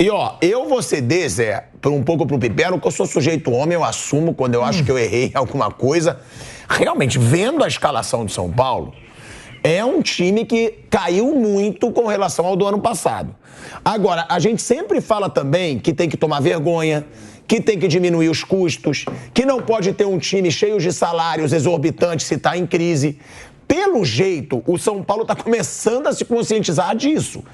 E, ó, eu vou ceder, Zé, um pouco pro Pipero, que eu sou sujeito homem, eu assumo quando eu acho que eu errei em alguma coisa. Realmente, vendo a escalação de São Paulo, é um time que caiu muito com relação ao do ano passado. Agora, a gente sempre fala também que tem que tomar vergonha, que tem que diminuir os custos, que não pode ter um time cheio de salários exorbitantes se está em crise. Pelo jeito, o São Paulo está começando a se conscientizar disso.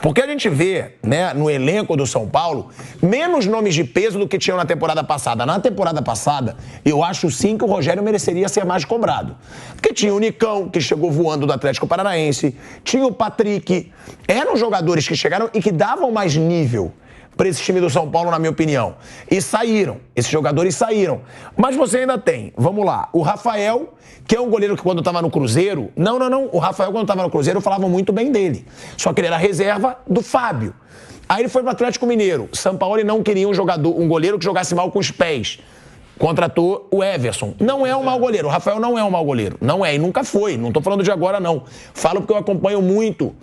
Porque a gente vê, né, no elenco do São Paulo, menos nomes de peso do que tinham na temporada passada. Na temporada passada, eu acho sim que o Rogério mereceria ser mais cobrado. Porque tinha o Nicão, que chegou voando do Atlético Paranaense, tinha o Patrick. Eram jogadores que chegaram e que davam mais nível para esse time do São Paulo, na minha opinião. E saíram. Esses jogadores saíram. Mas você ainda tem, vamos lá, o Rafael, que é um goleiro que quando estava no Cruzeiro... Não. O Rafael, quando estava no Cruzeiro, falavam muito bem dele. Só que ele era reserva do Fábio. Aí ele foi para o Atlético Mineiro. São Paulo não queria um goleiro que jogasse mal com os pés. Contratou o Everson. Não é um mau goleiro. O Rafael não é um mau goleiro. Não é, e nunca foi. Não estou falando de agora, não. Falo porque eu acompanho muito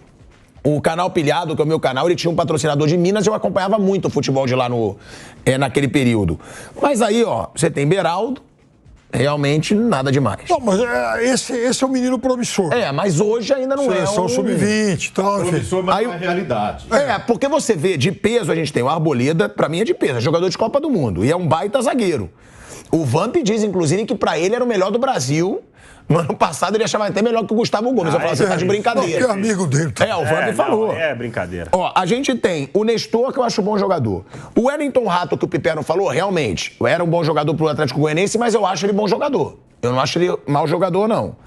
o canal Pilhado, que é o meu canal. Ele tinha um patrocinador de Minas e eu acompanhava muito o futebol de lá naquele período. Mas aí, ó, você tem Beraldo. Realmente nada demais. Não, mas esse é um menino promissor. Mas hoje ainda não é. Seleção sub-20 e tal. Promissor, mas não é realidade. Porque você vê, de peso a gente tem o Arboleda, pra mim é de peso, é jogador de Copa do Mundo. E é um baita zagueiro. O Vamp diz, inclusive, que pra ele era o melhor do Brasil. No ano passado ele achava até melhor que o Gustavo Gomes. Eu falava, você tá de brincadeira. Não, é amigo dele. O Vamp falou. Não, é brincadeira. Ó, a gente tem o Nestor, que eu acho um bom jogador. O Wellington Rato, que o Piperno falou, realmente, era um bom jogador pro Atlético Goianiense, mas eu acho ele bom jogador. Eu não acho ele mau jogador, não.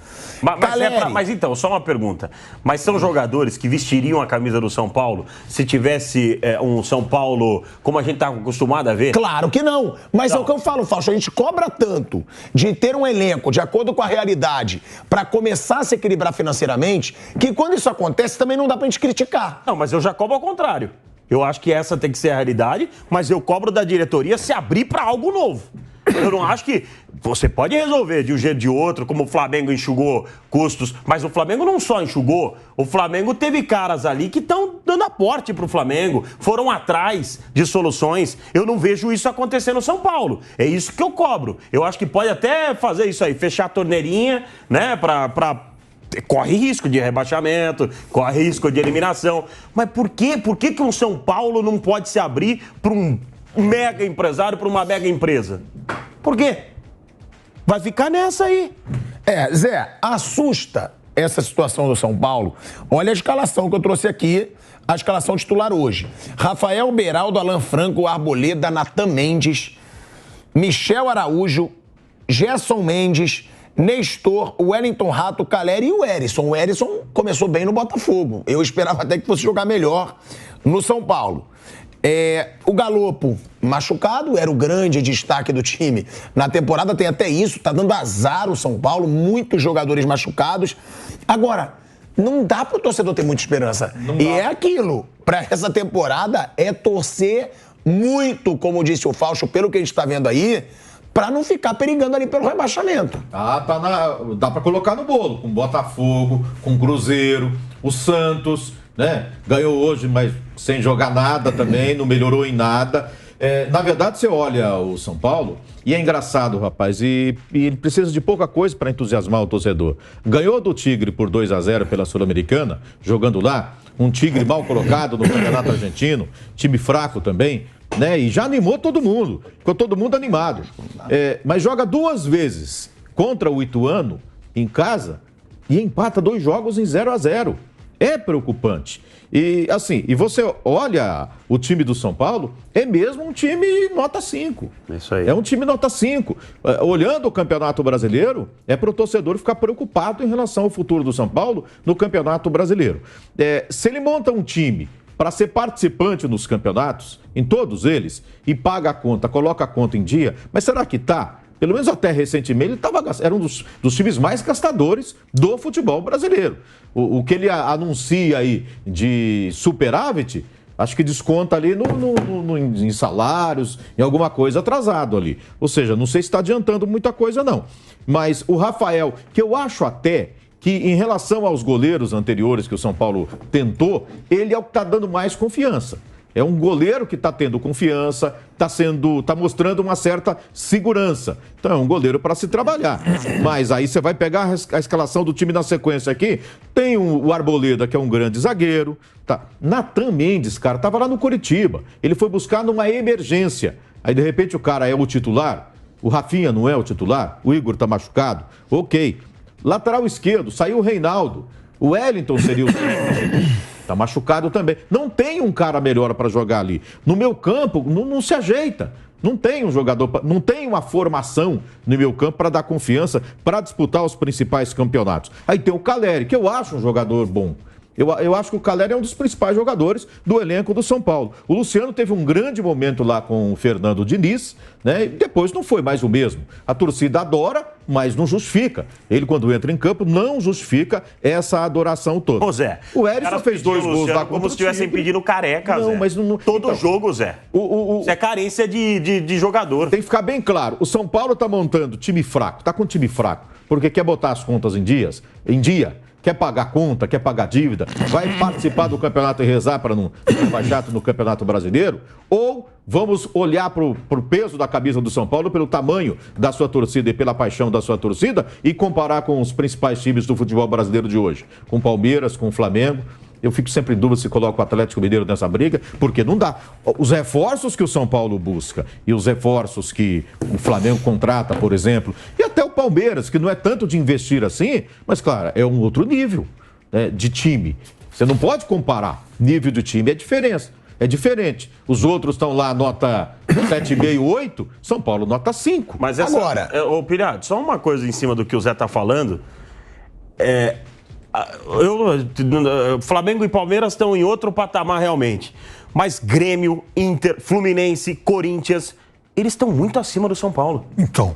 Mas então, só uma pergunta. Mas são jogadores que vestiriam a camisa do São Paulo se tivesse um São Paulo como a gente está acostumado a ver? Claro que não. Mas é o que eu falo, Fausto. A gente cobra tanto de ter um elenco de acordo com a realidade para começar a se equilibrar financeiramente que quando isso acontece também não dá pra gente criticar. Não, mas eu já cobro ao contrário. Eu acho que essa tem que ser a realidade, mas eu cobro da diretoria se abrir para algo novo. Eu não acho que você pode resolver de um jeito ou de outro, como o Flamengo enxugou custos, mas o Flamengo não só enxugou, o Flamengo teve caras ali que estão dando aporte pro Flamengo, foram atrás de soluções. Eu não vejo isso acontecer no São Paulo. É isso que eu cobro. Eu acho que pode até fazer isso aí, fechar a torneirinha, né, corre risco de rebaixamento, corre risco de eliminação. Mas por que um São Paulo não pode se abrir para um mega empresário, para uma mega empresa? Por quê? Vai ficar nessa aí. Zé, assusta essa situação do São Paulo. Olha a escalação que eu trouxe aqui, a escalação titular hoje. Rafael Beraldo, Alan Franco, Arboleda, Natan Mendes, Michel Araújo, Gerson Mendes, Nestor, Wellington Rato, Caleri e o Erisson. O Erisson começou bem no Botafogo. Eu esperava até que fosse jogar melhor no São Paulo. O Galopo machucado, era o grande destaque do time na temporada, tem até isso, tá dando azar o São Paulo, muitos jogadores machucados. Agora, não dá pro torcedor ter muita esperança. É aquilo, pra essa temporada é torcer muito, como disse o Fausto, pelo que a gente tá vendo aí, pra não ficar perigando ali pelo rebaixamento. Dá pra colocar no bolo, com Botafogo, com Cruzeiro, o Santos, né? Ganhou hoje, mas sem jogar nada também, não melhorou em nada. Na verdade, você olha o São Paulo, e é engraçado, rapaz, e ele precisa de pouca coisa para entusiasmar o torcedor. Ganhou do Tigre por 2-0 pela Sul-Americana, jogando lá, um Tigre mal colocado no Campeonato Argentino, time fraco também, né? E já animou todo mundo, ficou todo mundo animado. Mas joga 2 vezes contra o Ituano, em casa, e empata 2 jogos em 0-0. É preocupante. E assim, e você olha o time do São Paulo, é mesmo um time nota 5. Isso aí. É um time nota 5. Olhando o Campeonato Brasileiro, é para o torcedor ficar preocupado em relação ao futuro do São Paulo no Campeonato Brasileiro. Se ele monta um time para ser participante nos campeonatos, em todos eles, e paga a conta, coloca a conta em dia, mas será que tá? Pelo menos até recentemente, ele era um dos times mais gastadores do futebol brasileiro. O que ele anuncia aí de superávit, acho que desconta ali em salários, em alguma coisa atrasado ali. Ou seja, não sei se está adiantando muita coisa, não. Mas o Rafael, que eu acho até que em relação aos goleiros anteriores que o São Paulo tentou, ele é o que está dando mais confiança. É um goleiro que está tendo confiança, está mostrando uma certa segurança. Então é um goleiro para se trabalhar. Mas aí você vai pegar a escalação do time na sequência aqui. Tem o Arboleda, que é um grande zagueiro. Tá. Natan Mendes, cara, estava lá no Coritiba. Ele foi buscar numa emergência. Aí, de repente, o cara é o titular. O Rafinha não é o titular. O Igor está machucado. Ok. Lateral esquerdo, saiu o Reinaldo. O Wellington seria o Tá machucado também. Não tem um cara melhor para jogar ali. No meu campo, não se ajeita. Não tem um jogador, não tem uma formação no meu campo para dar confiança para disputar os principais campeonatos. Aí tem o Caleri, que eu acho um jogador bom. Eu acho que o Caleri é um dos principais jogadores do elenco do São Paulo. O Luciano teve um grande momento lá com o Fernando Diniz, né? E depois não foi mais o mesmo. A torcida adora, mas não justifica. Ele, quando entra em campo, não justifica essa adoração toda. Ô, Zé, o Erisson fez 2 gols lá como se estivessem pedindo Careca, não, Zé. Mas não, todo então, jogo, Zé. Isso é carência de jogador. Tem que ficar bem claro. O São Paulo tá montando time fraco. Tá com time fraco. Porque quer botar as contas em dia. Quer pagar conta, quer pagar dívida, vai participar do campeonato e rezar para não levar chato no Campeonato Brasileiro? Ou vamos olhar para o peso da camisa do São Paulo, pelo tamanho da sua torcida e pela paixão da sua torcida e comparar com os principais times do futebol brasileiro de hoje? Com o Palmeiras, com o Flamengo. Eu fico sempre em dúvida se coloca o Atlético Mineiro nessa briga, porque não dá. Os reforços que o São Paulo busca e os reforços que o Flamengo contrata, por exemplo, e até o Palmeiras, que não é tanto de investir assim, mas, claro, é um outro nível, né, de time. Você não pode comparar. Nível de time é diferente. Os outros estão lá, nota 7,5, 8, São Paulo, nota 5. Mas agora, ô Pirado, só uma coisa em cima do que o Zé está falando. Flamengo e Palmeiras estão em outro patamar realmente. Mas Grêmio, Inter, Fluminense, Corinthians, eles estão muito acima do São Paulo. Então,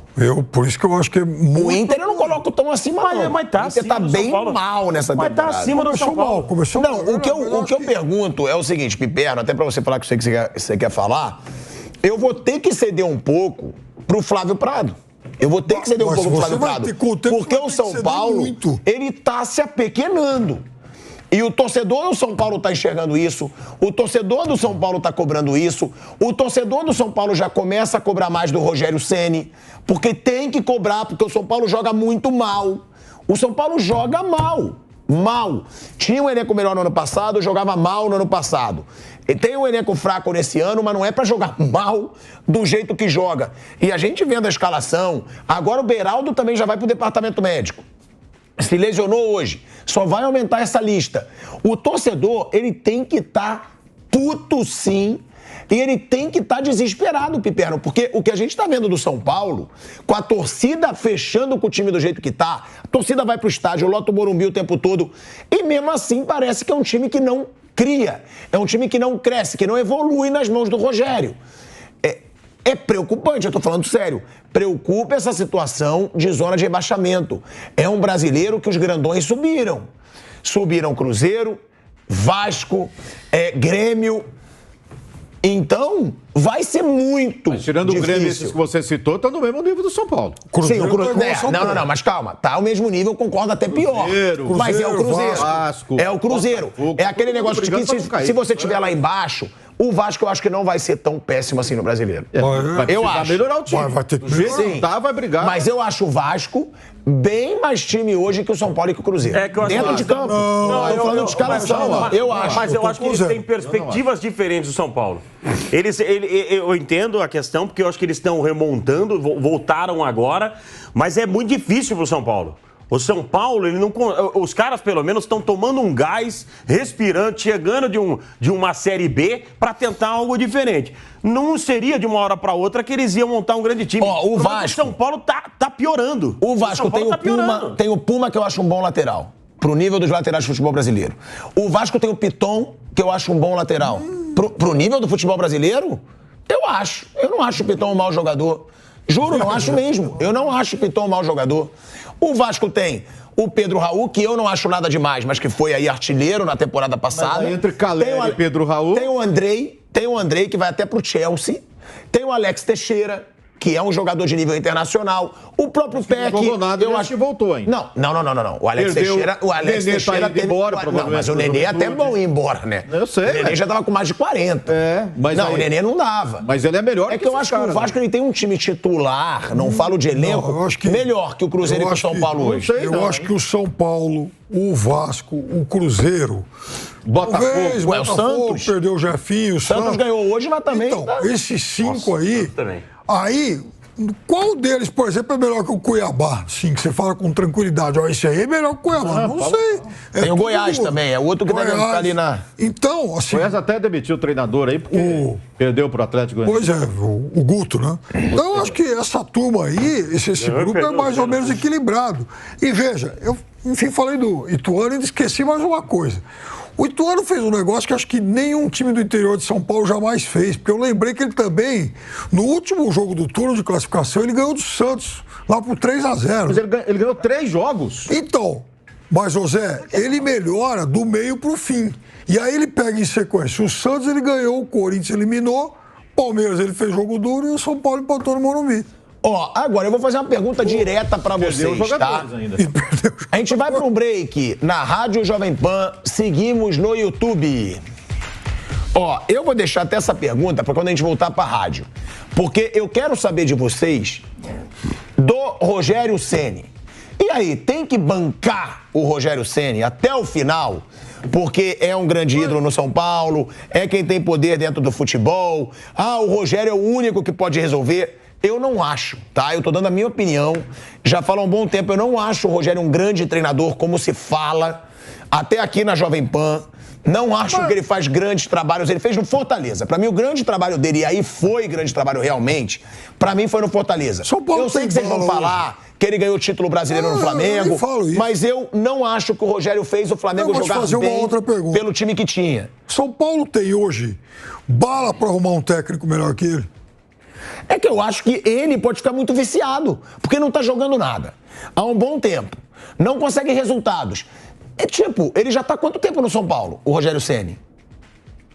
por isso que eu acho que é muito... O Inter eu não coloco tão acima, não. Mas tá o Inter tá bem mal nessa temporada. Mas tá acima do São Paulo. O que eu pergunto é o seguinte, Piperno, até pra você falar que você quer falar, eu vou ter que ceder um pouco pro Flávio Prado. Eu vou ter que ceder um pouco pro Flávio Prado. Porque o São Paulo, ele tá se apequenando. E o torcedor do São Paulo tá enxergando isso. O torcedor do São Paulo tá cobrando isso. O torcedor do São Paulo já começa a cobrar mais do Rogério Ceni. Porque tem que cobrar, porque o São Paulo joga muito mal. O São Paulo joga mal. Mal. Tinha um elenco melhor no ano passado, jogava mal no ano passado. E tem um elenco fraco nesse ano, mas não é pra jogar mal do jeito que joga. E a gente vendo a escalação, agora o Beraldo também já vai pro departamento médico. Se lesionou hoje. Só vai aumentar essa lista. O torcedor, ele tem que estar puto sim. E ele tem que estar desesperado, Piperno, porque o que a gente está vendo do São Paulo, com a torcida fechando com o time do jeito que tá, a torcida vai pro estádio, lota o Morumbi o tempo todo, e mesmo assim parece que é um time que não cria, é um time que não cresce, que não evolui nas mãos do Rogério. É preocupante, eu tô falando sério. Preocupa essa situação de zona de rebaixamento. É um brasileiro que os grandões subiram. Subiram Cruzeiro, Vasco, Grêmio. Então, vai ser muito mas tirando difícil. O Grêmio, esses que você citou, tá no mesmo nível do São Paulo. Sim, o Cruzeiro. Não, mas calma. Tá ao mesmo nível, eu concordo até pior. Mas é o Cruzeiro. Vasco, é o Cruzeiro. É aquele negócio de que se você estiver lá embaixo, o Vasco eu acho que não vai ser tão péssimo assim no Brasileiro. Eu acho. Melhorar o time. Vai ter que vai brigar. Mas eu acho o Vasco bem mais time hoje que o São Paulo e que o Cruzeiro. Dentro de campo. Não, eu tô falando de escalação. Eu acho. Mas eu acho que eles têm perspectivas diferentes do São Paulo. Eu entendo a questão, porque eu acho que eles estão remontando, voltaram agora, mas é muito difícil pro São Paulo. O São Paulo, os caras pelo menos estão tomando um gás, respirando, chegando de uma Série B para tentar algo diferente. Não seria de uma hora para outra que eles iam montar um grande time. O Vasco. O São Paulo tá piorando. O Vasco tem o Puma, que eu acho um bom lateral, pro nível dos laterais do futebol brasileiro. O Vasco tem o Piton, que eu acho um bom lateral. Pro nível do futebol brasileiro, eu acho. Eu não acho o Piton um mau jogador. Juro, não acho mesmo. Eu não acho o Piton um mau jogador. O Vasco tem o Pedro Raul, que eu não acho nada demais, mas que foi aí artilheiro na temporada passada. Mas entre Caleri e Pedro Raul... Tem o Andrei que vai até pro Chelsea. Tem o Alex Teixeira, que é um jogador de nível internacional. O próprio Peck... Não jogou nada, eu acho que voltou ainda. Não. O Alex Teixeira... O Alex Teixeira teve... embora, não, mas o Nenê é até bom ir embora, né? Eu sei. O Nenê já tava com mais de 40. Mas não, aí... o Nenê não dava. Mas ele é melhor que eu acho que o Vasco ele tem um time titular, não falo de elenco, melhor que o Cruzeiro e que o São Paulo hoje. Eu acho que o São Paulo, o Vasco, o Cruzeiro... Botafogo, o Santos perdeu o Jefinho, o Santos ganhou hoje, mas também... Então, esses 5 aí, qual deles, por exemplo, é melhor que o Cuiabá? Sim, que você fala com tranquilidade. Ó, esse aí é melhor que o Cuiabá. Não sei. Tem o Goiás também, é outro que deve ficar ali na... Então, assim... O Goiás até demitiu o treinador aí, porque perdeu pro Atlético Goianiense. Pois é, o Guto, né? Então, eu acho que essa turma aí, esse grupo é mais ou menos equilibrado. E veja, eu, enfim, falei do Ituano e esqueci mais uma coisa. O Ituano fez um negócio que acho que nenhum time do interior de São Paulo jamais fez, porque eu lembrei que ele também, no último jogo do turno de classificação, ele ganhou do Santos, lá por 3-0. Mas ele ganhou 3 jogos. Então, mas, José, ele melhora do meio pro fim. E aí ele pega em sequência. O Santos ele ganhou, o Corinthians eliminou, Palmeiras ele fez jogo duro e o São Paulo empatou no Morumbi. Ó, agora eu vou fazer uma pergunta direta pra vocês, tá? Ainda. A gente vai pra um break na Rádio Jovem Pan, seguimos no YouTube. Ó, eu vou deixar até essa pergunta pra quando a gente voltar pra rádio, porque eu quero saber de vocês do Rogério Ceni. E aí, tem que bancar o Rogério Ceni até o final? Porque é um grande ídolo no São Paulo, é quem tem poder dentro do futebol. Ah, o Rogério é o único que pode resolver. Eu não acho, tá? Eu tô dando a minha opinião. Já falo há um bom tempo, eu não acho o Rogério um grande treinador, como se fala, até aqui na Jovem Pan. Não acho que ele faz grandes trabalhos. Ele fez no Fortaleza. Pra mim, o grande trabalho dele, e aí foi grande trabalho realmente, pra mim foi no Fortaleza. Eu sei que vocês vão falar que ele ganhou o título brasileiro no Flamengo, mas eu não acho que o Rogério fez o Flamengo jogar bem pelo time que tinha. São Paulo tem hoje bala pra arrumar um técnico melhor que ele? É que eu acho que ele pode ficar muito viciado, porque não tá jogando nada há um bom tempo. Não consegue resultados. É tipo, ele já tá há quanto tempo no São Paulo, o Rogério Ceni?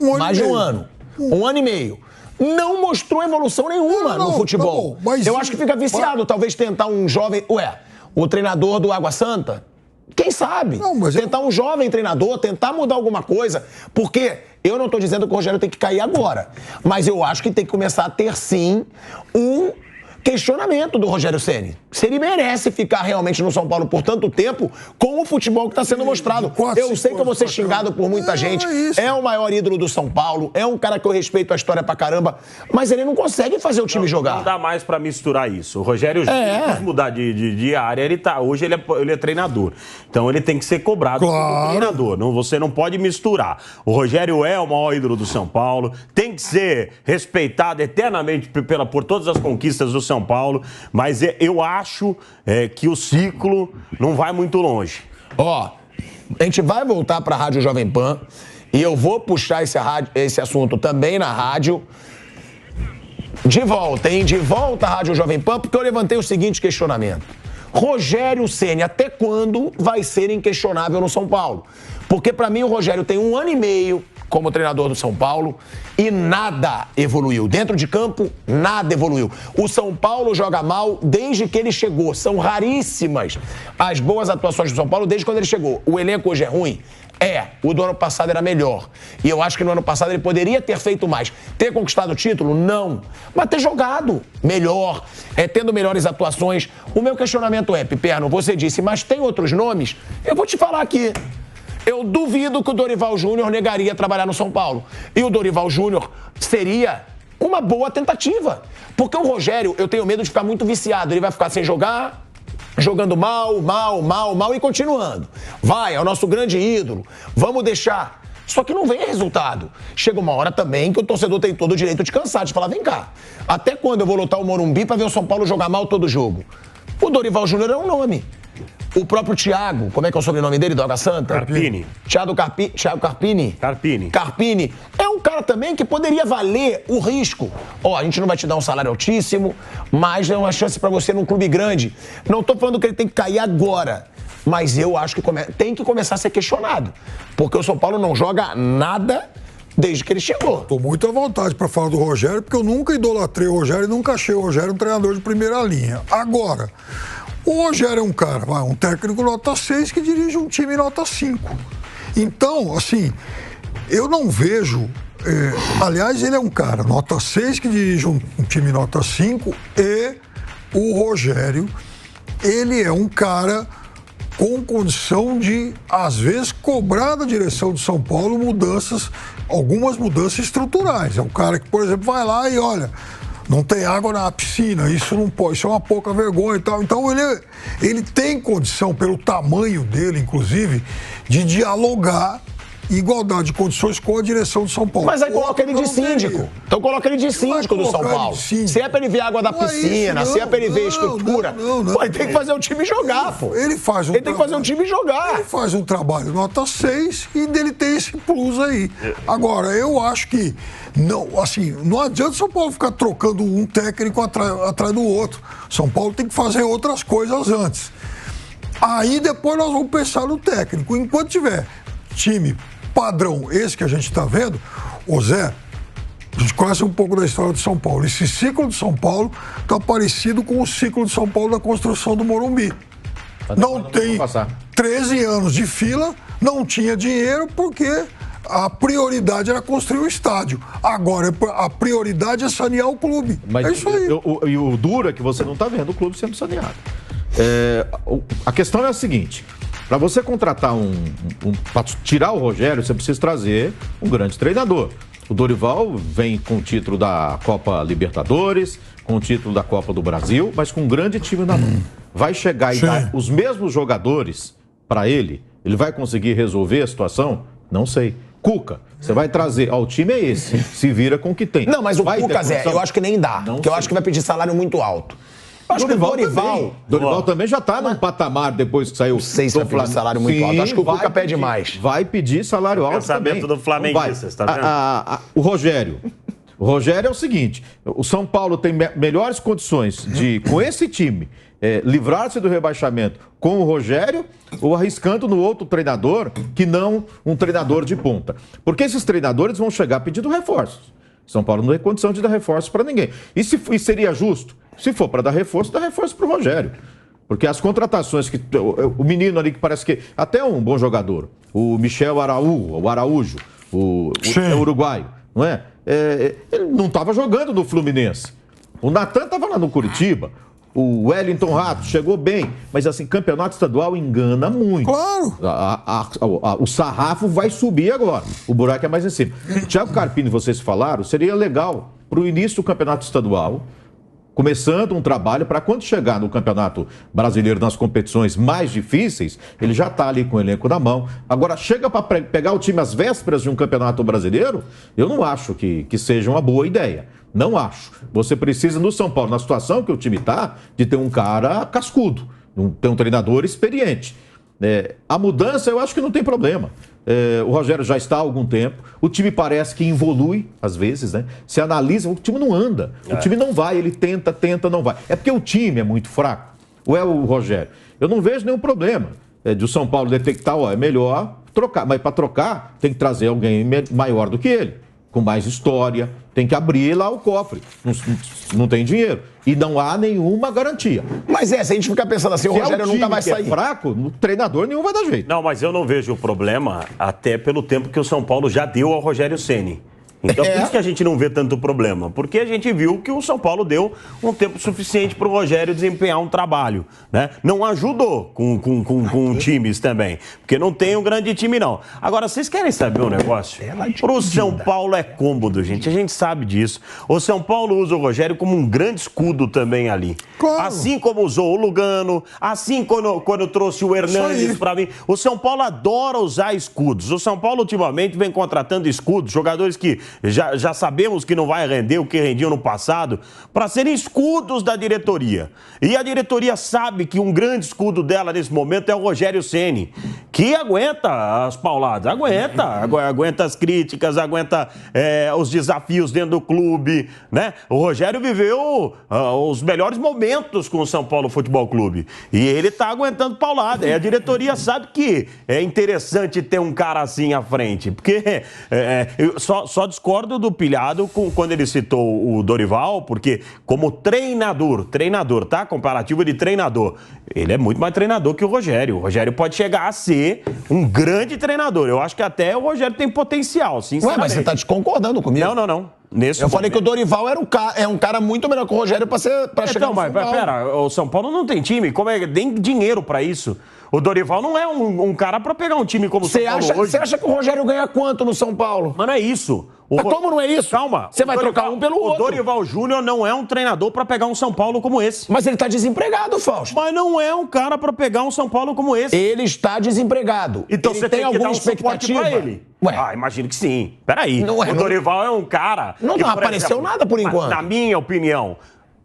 Mais de um ano. 1 ano e meio. Não mostrou evolução nenhuma no futebol. Eu acho que fica viciado, talvez tentar um jovem... o treinador do Água Santa... Quem sabe? Tentar um jovem treinador, tentar mudar alguma coisa. Porque eu não estou dizendo que o Rogério tem que cair agora. Mas eu acho que tem que começar a ter, sim, um questionamento do Rogério Ceni. Se ele merece ficar realmente no São Paulo por tanto tempo com o futebol que está sendo mostrado. Eu sei que eu vou ser xingado por muita gente. É o maior ídolo do São Paulo. É um cara que eu respeito a história pra caramba. Mas ele não consegue fazer o time jogar. Não dá mais pra misturar isso. O Rogério, se mudar de área, hoje ele é treinador. Então ele tem que ser cobrado como treinador. Você não pode misturar. O Rogério é o maior ídolo do São Paulo. Tem que ser respeitado eternamente por todas as conquistas do São Paulo. Mas eu acho que o ciclo não vai muito longe. Ó, a gente vai voltar para a Rádio Jovem Pan e eu vou puxar esse assunto também na rádio. De volta, hein? De volta à Rádio Jovem Pan, porque eu levantei o seguinte questionamento. Rogério Ceni, até quando vai ser inquestionável no São Paulo? Porque para mim o Rogério tem 1 ano e meio como treinador do São Paulo e nada evoluiu. Dentro de campo, nada evoluiu. O São Paulo joga mal desde que ele chegou. São raríssimas as boas atuações do São Paulo desde quando ele chegou. O elenco hoje é ruim? O do ano passado era melhor. E eu acho que no ano passado ele poderia ter feito mais. Ter conquistado o título? Não. Mas ter jogado melhor, tendo melhores atuações. O meu questionamento é, Piperno, você disse, mas tem outros nomes? Eu vou te falar aqui. Eu duvido que o Dorival Júnior negaria trabalhar no São Paulo. E o Dorival Júnior seria uma boa tentativa. Porque o Rogério, eu tenho medo de ficar muito viciado. Ele vai ficar sem jogar, jogando mal e continuando. É o nosso grande ídolo. Vamos deixar. Só que não vem resultado. Chega uma hora também que o torcedor tem todo o direito de cansar, de falar, vem cá, até quando eu vou lotar o Morumbi pra ver o São Paulo jogar mal todo jogo? O Dorival Júnior é um nome. O próprio Thiago, como é que é o sobrenome dele, do Água Santa? Carpini. Thiago Carpini? Carpini. É um cara também que poderia valer o risco. A gente não vai te dar um salário altíssimo, mas é uma chance pra você num clube grande. Não tô falando que ele tem que cair agora, mas eu acho que tem que começar a ser questionado. Porque o São Paulo não joga nada desde que ele chegou. Estou muito à vontade para falar do Rogério, porque eu nunca idolatrei o Rogério e nunca achei o Rogério um treinador de primeira linha. Agora, o Rogério é um cara, um técnico nota 6 que dirige um time nota 5. Então, assim, eu não vejo... aliás, ele é um cara nota 6 que dirige um time nota 5 e o Rogério, ele é um cara com condição de, às vezes, cobrar da direção de São Paulo algumas mudanças estruturais. É um cara que, por exemplo, vai lá e olha, não tem água na piscina, isso não pode, isso é uma pouca vergonha e tal. Então ele tem condição, pelo tamanho dele, inclusive, de dialogar igualdade de condições com a direção do São Paulo. Mas aí coloca ele de síndico. Então coloca ele de síndico do São Paulo. Se é pra ele ver água da piscina, se é pra ele ver estrutura, pô, ele tem que fazer o time jogar, pô. Ele tem que fazer o time jogar. Ele faz um trabalho nota 6 e dele tem esse plus aí. Agora, eu acho que não adianta o São Paulo ficar trocando um técnico atrás do outro. São Paulo tem que fazer outras coisas antes. Aí depois nós vamos pensar no técnico. Enquanto tiver time padrão, esse que a gente está vendo, o Zé, a gente conhece um pouco da história de São Paulo. Esse ciclo de São Paulo está parecido com o ciclo de São Paulo da construção do Morumbi. Não tem 13 anos de fila, não tinha dinheiro porque a prioridade era construir o estádio. Agora, a prioridade é sanear o clube. Mas é isso aí. E o duro é que você não está vendo o clube sendo saneado. A questão é a seguinte... Para você contratar para tirar o Rogério, você precisa trazer um grande treinador. O Dorival vem com o título da Copa Libertadores, com o título da Copa do Brasil, mas com um grande time na mão. Vai chegar e dar os mesmos jogadores para ele? Ele vai conseguir resolver a situação? Não sei. Cuca, você vai trazer, o time é esse, se vira com o que tem. Não, mas o Cuca, Zé, eu acho que nem dá, porque eu acho que vai pedir salário muito alto. Eu acho que o Dorival também já está num patamar depois que saiu. Não sei se vai pedir salário muito alto. Acho que o Cuca pede mais. Vai pedir salário alto também. Do flamenguistas, tá vendo? O Rogério é o seguinte, o São Paulo tem melhores condições de, com esse time, livrar-se do rebaixamento com o Rogério ou arriscando no outro treinador que não um treinador de ponta. Porque esses treinadores vão chegar pedindo reforços. São Paulo não tem condição de dar reforços para ninguém. E seria justo? Se for para dar reforço, dá reforço para o Rogério. Porque as contratações que... O menino ali que parece que... Até é um bom jogador. O Michel Araújo, o uruguaio, não é? Ele não estava jogando no Fluminense. O Natan estava lá no Curitiba. O Wellington Rato chegou bem. Mas, assim, campeonato estadual engana muito. Claro. O sarrafo vai subir agora. O buraco é mais em cima. Thiago Carpini, vocês falaram, seria legal para o início do campeonato estadual, começando um trabalho para quando chegar no Campeonato Brasileiro, nas competições mais difíceis, ele já está ali com o elenco na mão. Agora, chega para pegar o time às vésperas de um Campeonato Brasileiro, eu não acho que seja uma boa ideia. Não acho. Você precisa, no São Paulo, na situação que o time está, de ter um cara cascudo, ter um treinador experiente. A mudança, eu acho que não tem problema. O Rogério já está há algum tempo. O time parece que evolui, às vezes, né? Se analisa, o time não anda. O time não vai, ele tenta, não vai. É porque o time é muito fraco. Ou é o Rogério? Eu não vejo nenhum problema de o São Paulo detectar, é melhor trocar. Mas para trocar, tem que trazer alguém maior do que ele, com mais história. Tem que abrir lá o cofre. Não tem dinheiro. E não há nenhuma garantia. Mas se a gente ficar pensando assim, o Rogério nunca vai sair. Se é fraco, no treinador nenhum vai dar jeito. Não, mas eu não vejo o problema, até pelo tempo que o São Paulo já deu ao Rogério Ceni. Então, por isso que a gente não vê tanto problema. Porque a gente viu que o São Paulo deu um tempo suficiente para o Rogério desempenhar um trabalho, né? Não ajudou com times também. Porque não tem um grande time, não. Agora, vocês querem saber um negócio? Para o São Paulo é cômodo, gente. A gente sabe disso. O São Paulo usa o Rogério como um grande escudo também ali. Claro. Assim como usou o Lugano, assim quando trouxe o Hernandes para mim. O São Paulo adora usar escudos. O São Paulo, ultimamente, vem contratando escudos, jogadores que já sabemos que não vai render o que rendiam no passado, para serem escudos da diretoria. E a diretoria sabe que um grande escudo dela nesse momento é o Rogério Ceni, que aguenta as pauladas, aguenta as críticas, aguenta os desafios dentro do clube, né? O Rogério viveu os melhores momentos com o São Paulo Futebol Clube e ele tá aguentando paulada. E a diretoria sabe que é interessante ter um cara assim à frente, porque eu só discordo do Pilhado quando ele citou o Dorival, porque como treinador, tá? Comparativo de treinador, ele é muito mais treinador que o Rogério. O Rogério pode chegar a ser um grande treinador. Eu acho que até o Rogério tem potencial, sinceramente. Ué, mas você tá concordando comigo? Não. Eu falei que o Dorival é um cara muito melhor que o Rogério pra chegar no São Paulo. Pera, o São Paulo não tem time, como é que tem dinheiro pra isso? O Dorival não é um cara pra pegar um time como o São Paulo hoje. Você acha que o Rogério ganha quanto no São Paulo? Mas não é isso. Mas como não é isso? Calma. Você vai trocar um pelo outro. O Dorival Júnior não é um treinador pra pegar um São Paulo como esse. Mas ele tá desempregado, Fausto. Mas não é um cara pra pegar um São Paulo como esse. Ele está desempregado. Então ele você tem que alguma dar um expectativa suporte pra ele. Ué. Imagino que sim. Peraí. O Dorival é um cara... Não apareceu nada por enquanto. Na minha opinião,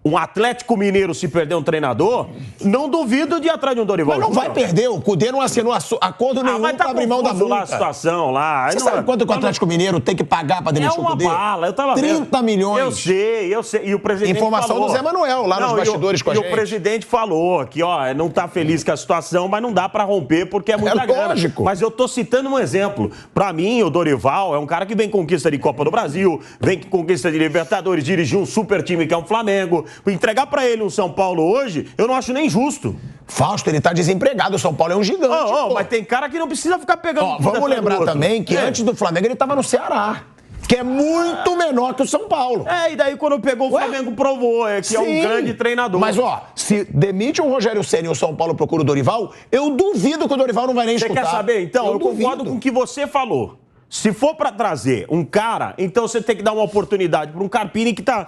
um Atlético Mineiro, se perder um treinador, não duvido de ir atrás de um Dorival. Mas não vai perder. O Cudê não assinou acordo nenhum pra abrir mão da multa. Lá a situação lá. Você sabe quanto que o Atlético Mineiro tem que pagar pra demitir o Cudê? É uma bala. Eu tava 30 milhões. Eu sei. E o presidente Informação falou, do Zé Manuel, lá nos bastidores com a gente. E o presidente falou que, não tá feliz com a situação, mas não dá pra romper porque é muita grana. Lógico. Mas eu tô citando um exemplo. Pra mim, o Dorival é um cara que vem conquista de Copa do Brasil, vem conquista de Libertadores, dirigir um super time que é um Flamengo. Entregar pra ele um São Paulo hoje, eu não acho nem justo. Fausto, ele tá desempregado. O São Paulo é um gigante. Mas tem cara que não precisa ficar pegando... Vamos lembrar também que antes do Flamengo ele tava no Ceará, que é muito menor que o São Paulo. E daí quando pegou o Flamengo provou que é um grande treinador. Mas, se demite o Rogério Ceni e o São Paulo procura o Dorival, eu duvido que o Dorival não vai nem escutar. Você quer saber? Então, eu concordo com o que você falou. Se for pra trazer um cara, então você tem que dar uma oportunidade pra um Carpini que tá...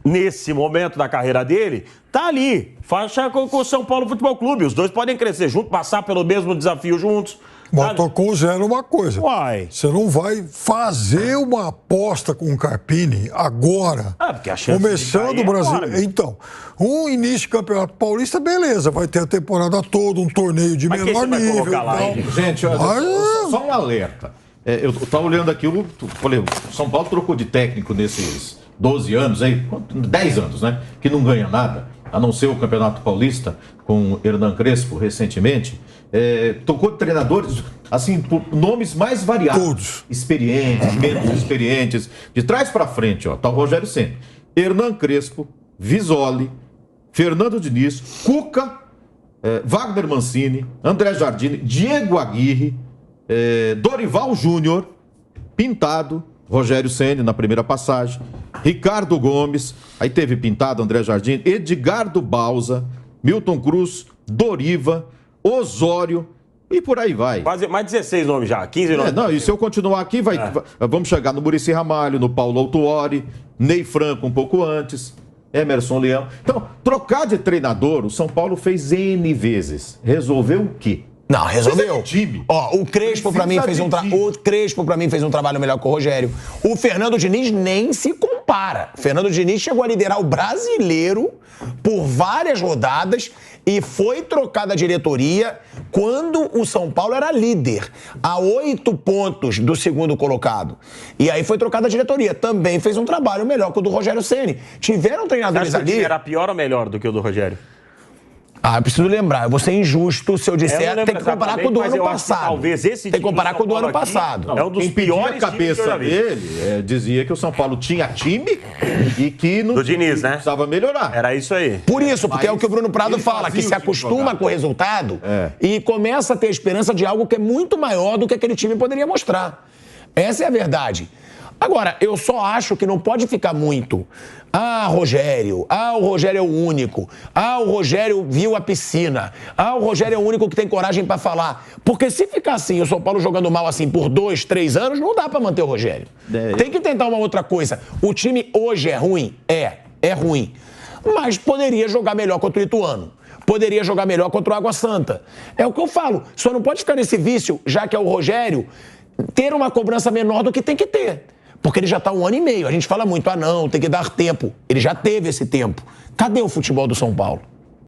nesse momento da carreira dele, tá ali, faixa com o São Paulo Futebol Clube. Os dois podem crescer juntos, passar pelo mesmo desafio juntos. Mas tocou o Zé numa coisa. Você não vai fazer uma aposta com o Carpini agora, porque a chance começando o Brasil. Agora, então, um início de Campeonato Paulista, beleza, vai ter a temporada toda, um torneio de menor nível. Lá, gente, olha, só um alerta. Eu tava olhando aqui, falei, o São Paulo trocou de técnico nesses 12 anos, 10 anos, né? Que não ganha nada, a não ser o Campeonato Paulista, com o Hernan Crespo recentemente. Tocou de treinadores, assim, por nomes mais variados. Todos. Experientes, menos experientes. De trás para frente, tá o Rogério Ceni, Hernan Crespo, Visoli, Fernando Diniz, Cuca, Wagner Mancini, André Jardine, Diego Aguirre, Dorival Júnior, Pintado, Rogério Ceni na primeira passagem, Ricardo Gomes, aí teve Pintado, André Jardim, Edgardo Bausa, Milton Cruz, Doriva, Osório e por aí vai. Quase mais 16 nomes já, 15 nomes. E se eu continuar aqui, vamos chegar no Muricy Ramalho, no Paulo Autuori, Ney Franco um pouco antes, Emerson Leão. Então, trocar de treinador, o São Paulo fez N vezes. Resolveu o quê? Não, resolveu. Time. O Crespo pra mim fez um trabalho melhor que o Rogério. O Fernando Diniz nem se compara. O Fernando Diniz chegou a liderar o Brasileiro por várias rodadas e foi trocada a diretoria quando o São Paulo era líder, a 8 pontos do segundo colocado. E aí foi trocada a diretoria. Também fez um trabalho melhor que o do Rogério Ceni. Tiveram treinadores ali... O time era pior ou melhor do que o do Rogério? Eu preciso lembrar. Eu vou ser injusto se eu disser. Tem que comparar com o do ano passado. Talvez esse tem que comparar com o do ano passado. É um dos piores cabeça dele. Dizia que o São Paulo tinha time e que não precisava melhorar. Era isso aí. Por isso, porque é o que o Bruno Prado fala, que se acostuma com o resultado e começa a ter esperança de algo que é muito maior do que aquele time poderia mostrar. Essa é a verdade. Agora, eu só acho que não pode ficar muito. Rogério. O Rogério é o único. O Rogério viu a piscina. O Rogério é o único que tem coragem pra falar. Porque se ficar assim, o São Paulo jogando mal assim por 2, 3 anos, não dá pra manter o Rogério. Tem que tentar uma outra coisa. O time hoje é ruim? É ruim. Mas poderia jogar melhor contra o Ituano. Poderia jogar melhor contra o Água Santa. É o que eu falo. Só não pode ficar nesse vício, já que é o Rogério, ter uma cobrança menor do que tem que ter. Porque ele já está 1 ano e meio. A gente fala muito, não, tem que dar tempo. Ele já teve esse tempo. Cadê o futebol do São Paulo?